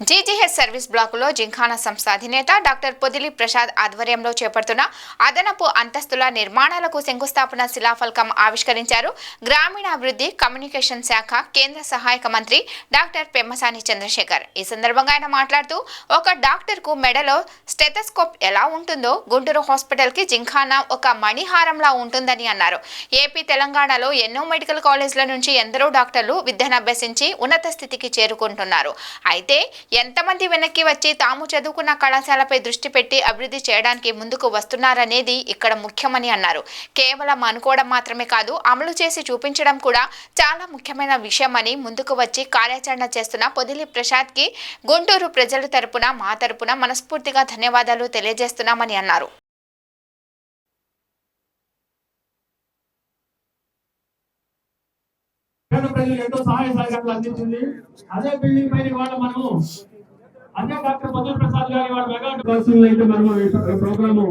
GGH service బ్లాకులో Gymkhana సంస్థ అధినేత doctor Podili Prasad ఆధ్వర్యంలో చేపడుతున్న అదనపు అంతస్తుల నిర్మాణాలకు శంకుస్థాపన శిలాఫలకం ఆవిష్కరించారు. గ్రామీణాభివృద్ధి కమ్యూనికేషన్ శాఖ కేంద్ర సహాయక మంత్రి డాక్టర్ పెమ్మసాని చంద్రశేఖర్. ఈ సందర్భంగా ఆయన మాట్లాడుతూ, ఒక డాక్టర్కు మెడలో స్టెథోస్కోప్ ఎలా ఉంటుందో గుంటూరు హాస్పిటల్కి జింఖానా ఒక మణిహారంలా ఉంటుందని అన్నారు. ఏపీ, తెలంగాణలో ఎన్నో మెడికల్ కాలేజీల నుంచి ఎందరో డాక్టర్లు విద్యను అభ్యసించి ఉన్నత స్థితికి చేరుకుంటున్నారు. అయితే ఎంతమంది వెనక్కి వచ్చి తాము చదువుకున్న కళాశాలపై దృష్టి పెట్టి అభివృద్ధి చేయడానికి ముందుకు వస్తున్నారనేది ఇక్కడ ముఖ్యమని అన్నారు. కేవలం అనుకోవడం మాత్రమే కాదు, అమలు చేసి చూపించడం కూడా చాలా ముఖ్యమైన విషయమని ముందుకు వచ్చి కార్యాచరణ చేస్తున్న పొదిలి ప్రసాద్కి గుంటూరు ప్రజల తరపున మా తరపున మనస్ఫూర్తిగా ధన్యవాదాలు తెలియజేస్తున్నామని అన్నారు. ప్రజలకు ఎంతో సహాయ సహకారాలు అందించింది. అదే బిల్డింగ్ పైన ఇవాళ మనము అదే డాక్టర్ పొదిలి ప్రసాద్ గారి వాళ్ళ మెగా బస్సులు అయితే మనము ప్రోగ్రాము,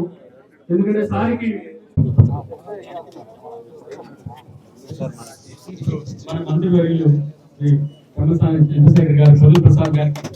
ఎందుకంటే సారికి మన మంత్రి వర్యులు శ్రీ పెమ్మసాని చంద్రశేఖర్ గారు పొదిలి ప్రసాద్ గారికి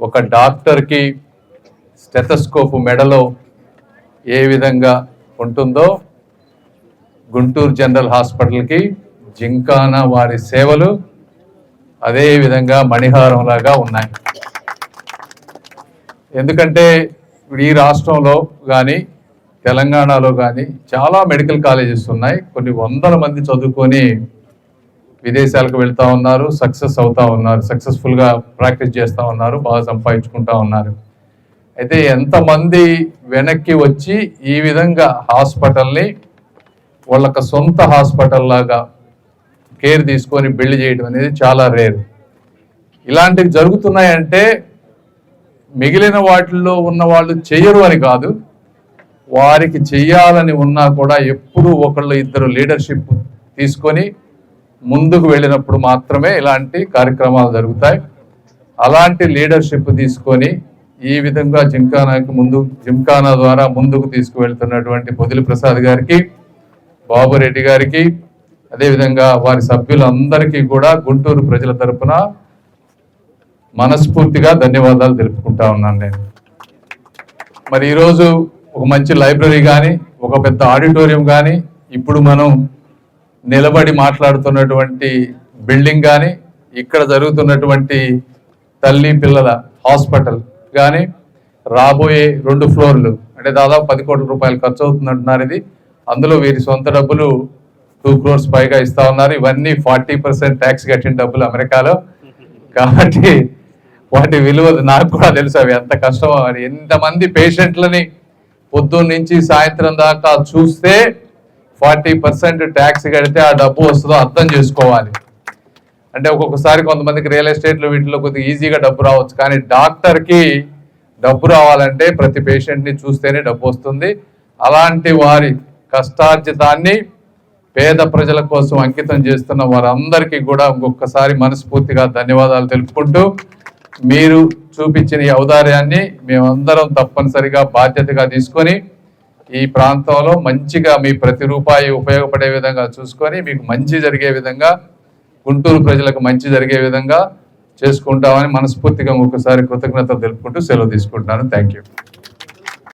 ఒక డాక్టర్కి స్టెథోస్కోప్ మెడలో ఏ విధంగా ఉంటుందో గుంటూరు జనరల్ హాస్పిటల్కి జింఖానా వారి సేవలు అదే విధంగా మణిహారంలాగా ఉన్నాయి. ఎందుకంటే ఈ రాష్ట్రంలో కానీ తెలంగాణలో కానీ చాలా మెడికల్ కాలేజెస్ ఉన్నాయి. కొన్ని వందల మంది చదువుకొని విదేశాలకు వెళ్తూ ఉన్నారు, సక్సెస్ అవుతూ ఉన్నారు, సక్సెస్ఫుల్గా ప్రాక్టీస్ చేస్తూ ఉన్నారు, బాగా సంపాదించుకుంటూ ఉన్నారు. అయితే ఎంతమంది వెనక్కి వచ్చి ఈ విధంగా హాస్పిటల్ని వాళ్ళకి సొంత హాస్పిటల్ లాగా కేర్ తీసుకొని బిల్డ్ చేయడం అనేది చాలా రేర్. ఇలాంటివి జరుగుతున్నాయంటే మిగిలిన వాటిల్లో ఉన్న వాళ్ళు చెయ్యరు అని కాదు, వారికి చెయ్యాలని ఉన్నా కూడా ఎప్పుడూ ఒకళ్ళు ఇద్దరు లీడర్షిప్ తీసుకొని ముందుకు వెళ్ళినప్పుడు మాత్రమే ఇలాంటి కార్యక్రమాలు జరుగుతాయి. అలాంటి లీడర్షిప్ తీసుకొని ఈ విధంగా జింఖానా ద్వారా ముందుకు తీసుకువెళ్తున్నటువంటి పొదిలి ప్రసాద్ గారికి, బాబురెడ్డి గారికి, అదేవిధంగా వారి సభ్యులందరికీ కూడా గుంటూరు ప్రజల తరపున మనస్ఫూర్తిగా ధన్యవాదాలు తెలుపుకుంటా ఉన్నాను నేను. మరి ఈరోజు ఒక మంచి లైబ్రరీ కానీ, ఒక పెద్ద ఆడిటోరియం కానీ, ఇప్పుడు మనం నిలబడి మాట్లాడుతున్నటువంటి బిల్డింగ్ కానీ, ఇక్కడ జరుగుతున్నటువంటి తల్లి పిల్లల హాస్పిటల్ కానీ, రాబోయే 2 ఫ్లోర్లు అంటే దాదాపు 10 కోట్ల రూపాయలు ఖర్చు అవుతుందంటున్నారు. ఇది అందులో వీరి సొంత డబ్బులు 2 crores పైగా ఇస్తా ఉన్నారు. ఇవన్నీ 40% ట్యాక్స్ కట్టిన డబ్బులు అమెరికాలో. కాబట్టి వాటి విలువ నాకు కూడా తెలుసు, అవి ఎంత కష్టమో. అని ఎంతమంది పేషెంట్లని పొద్దున్న నుంచి సాయంత్రం దాకా చూస్తే 40% ట్యాక్స్ కడితే ఆ డబ్బు వస్తుందో అర్థం చేసుకోవాలి. అంటే ఒక్కొక్కసారి కొంతమందికి రియల్ ఎస్టేట్లో వీటిలో కొద్దిగా ఈజీగా డబ్బు రావచ్చు, కానీ డాక్టర్కి డబ్బు రావాలంటే ప్రతి పేషెంట్ని చూస్తేనే డబ్బు వస్తుంది. అలాంటి వారి కష్టార్జితాన్ని పేద ప్రజల కోసం అంకితం చేస్తున్న వారందరికీ కూడా ఇంకొకసారి మనస్ఫూర్తిగా ధన్యవాదాలు తెలుపుకుంటూ, మీరు చూపించిన ఈ ఔదార్యాన్ని మేమందరం తప్పనిసరిగా బాధ్యతగా తీసుకొని ఈ ప్రాంతంలో మంచిగా మీ ప్రతి రూపాయి ఉపయోగపడే విధంగా చూసుకొని మీకు మంచి జరిగే విధంగా, గుంటూరు ప్రజలకు మంచి జరిగే విధంగా చేసుకుంటామని మనస్ఫూర్తిగా ఒకసారి కృతజ్ఞతలు తెలుపుకుంటూ సెలవు తీసుకుంటున్నాను. Thank you.